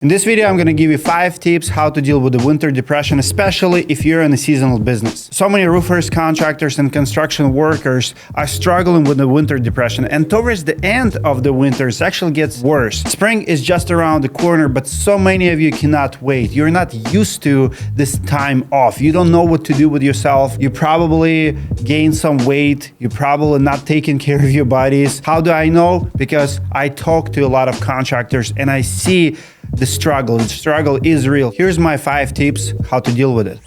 In this video, I'm going to give you 5 tips how to deal with the winter depression, especially if you're in a seasonal business. So many roofers, contractors, and construction workers are struggling with the winter depression, and towards the end of the winter, it actually gets worse. Spring is just around the corner, but so many of you cannot wait. You're not used to this time off. You don't know what to do with yourself. You probably gained some weight. You're probably not taking care of your bodies. How do I know? Because I talk to a lot of contractors and I see the struggle. The struggle is real. Here's my 5 tips how to deal with it.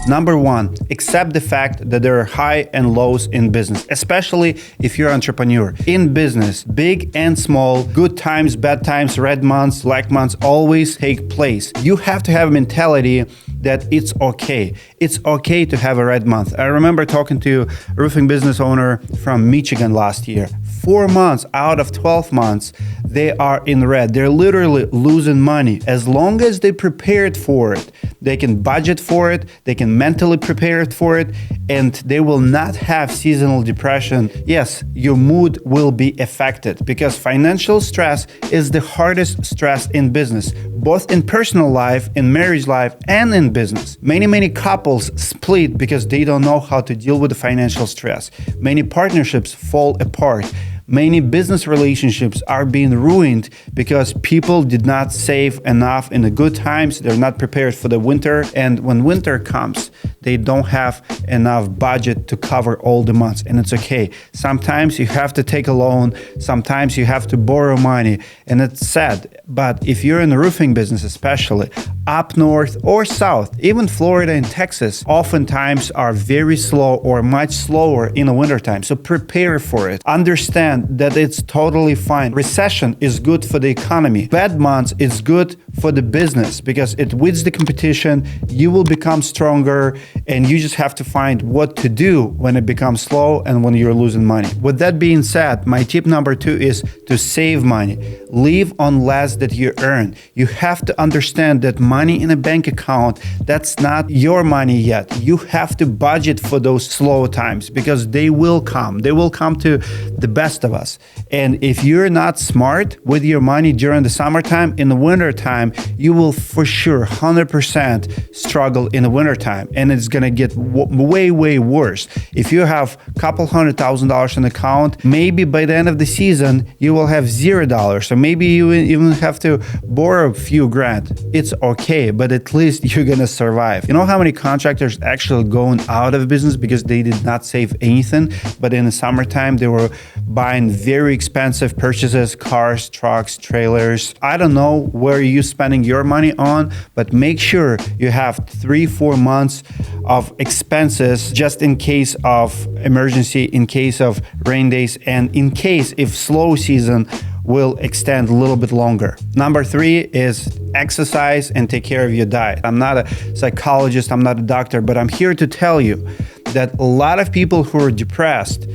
Number 1, accept the fact that there are high and lows in business, especially if you're an entrepreneur. In business, big and small, good times, bad times, red months, black months always take place. You have to have a mentality that it's okay. It's okay to have a red month. I remember talking to a roofing business owner from Michigan last year. 4 months out of 12 months, they are in red. They're literally losing money. As long as they prepared for it, they can budget for it, they can mentally prepare for it, and they will not have seasonal depression. Yes, your mood will be affected because financial stress is the hardest stress in business, both in personal life, in marriage life, and in business. Many couples split because they don't know how to deal with the financial stress. Many partnerships fall apart. Many business relationships are being ruined because people did not save enough in the good times. They're not prepared for the winter. And when winter comes, they don't have enough budget to cover all the months. And it's okay. Sometimes you have to take a loan. Sometimes you have to borrow money. And it's sad. But if you're in the roofing business, especially up north or south, even Florida and Texas, oftentimes are very slow or much slower in the wintertime. So prepare for it. Understand that it's totally fine. Recession is good for the economy. Bad months is good for the business because it wins the competition. You will become stronger, and you just have to find what to do when it becomes slow and when you're losing money. With that being said, my tip number 2 is to save money. Live on less that you earn. You have to understand that money in a bank account, that's not your money yet. You have to budget for those slow times because they will come. They will come to the best of us. And if you're not smart with your money during the summertime, in the wintertime, you will for sure 100% struggle in the wintertime. And it's going to get way worse. If you have a couple $100,000 in the account, maybe by the end of the season, you will have $0. So maybe you even have to borrow a few grand. It's okay, but at least you're going to survive. You know how many contractors actually going out of business because they did not save anything, but in the summertime, they were buying very expensive purchases, cars, trucks, trailers. I don't know where you're spending your money on, but make sure you have 3-4 months of expenses just in case of emergency, in case of rain days, and in case if slow season will extend a little bit longer. Number 3 is exercise and take care of your diet. I'm not a psychologist, I'm not a doctor, but I'm here to tell you that a lot of people who are depressed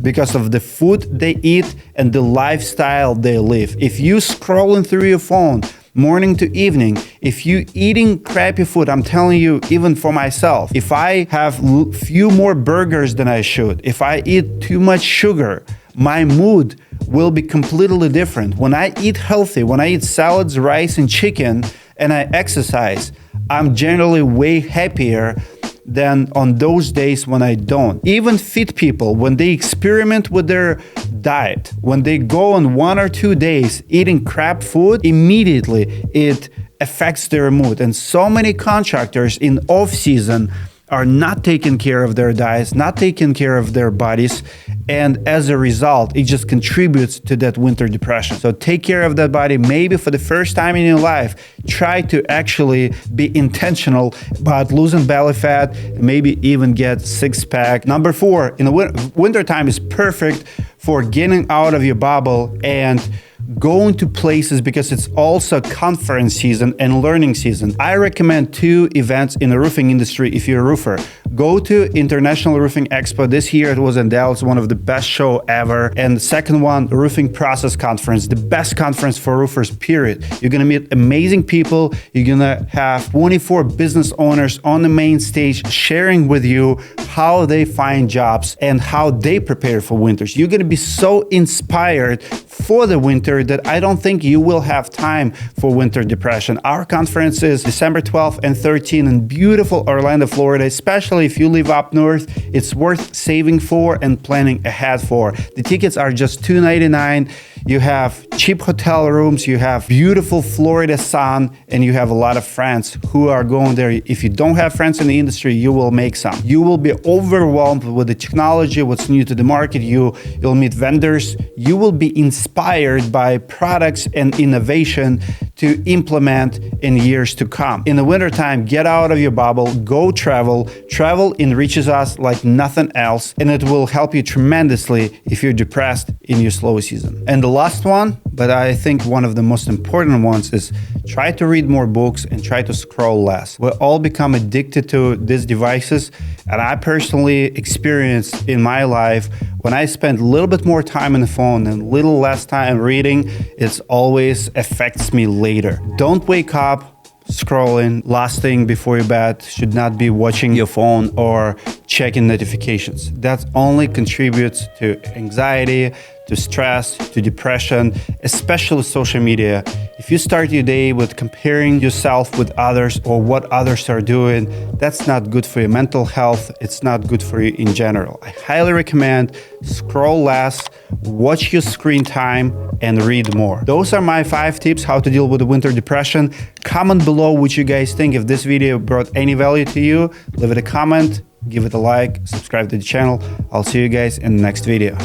because of the food they eat and the lifestyle they live. If you scrolling through your phone morning to evening, if you eating crappy food, I'm telling you, even for myself, if I have few more burgers than I should, if I eat too much sugar, my mood will be completely different. When I eat healthy, when I eat salads, rice, and chicken, and I exercise, I'm generally way happier than on those days when I don't. Even fit people, when they experiment with their diet, when they go on 1 or 2 days eating crap food, immediately it affects their mood. And so many contractors in off season are not taking care of their diets, not taking care of their bodies, and as a result, it just contributes to that winter depression. So take care of that body. Maybe for the first time in your life, try to actually be intentional about losing belly fat, maybe even get 6-pack. Number 4, in the winter time is perfect for getting out of your bubble and going to places because it's also conference season and learning season. I recommend 2 events in the roofing industry if you're a roofer. Go to International Roofing Expo. This year it was in Dallas, one of the best show ever. And the second one, Roofing Process Conference, the best conference for roofers, period. You're gonna meet amazing people. You're gonna have 24 business owners on the main stage sharing with you how they find jobs and how they prepare for winters. You're gonna be so inspired for the winter that I don't think you will have time for winter depression. Our conference is December 12th and 13th in beautiful Orlando, Florida. Especially if you live up north, it's worth saving for and planning ahead for. The tickets are just $299. You have cheap hotel rooms, you have beautiful Florida sun, and you have a lot of friends who are going there. If you don't have friends in the industry, you will make some. You will be overwhelmed with the technology, what's new to the market. You'll meet vendors. You will be inspired by products and innovation to implement in years to come. In the wintertime, get out of your bubble, go travel. Travel enriches us like nothing else, and it will help you tremendously if you're depressed in your slow season. And the last one, but I think one of the most important ones, is try to read more books and try to scroll less. We all become addicted to these devices, and I personally experienced in my life when I spend a little bit more time on the phone and a little less time reading, it always affects me later. Don't wake up scrolling. Last thing before your bed should not be watching your phone or checking notifications. That only contributes to anxiety, to stress, to depression, especially social media. If you start your day with comparing yourself with others or what others are doing, that's not good for your mental health. It's not good for you in general. I highly recommend scroll less, watch your screen time, and read more. Those are my 5 tips how to deal with the winter depression. Comment below what you guys think. If this video brought any value to you, leave it a comment, give it a like, subscribe to the channel. I'll see you guys in the next video.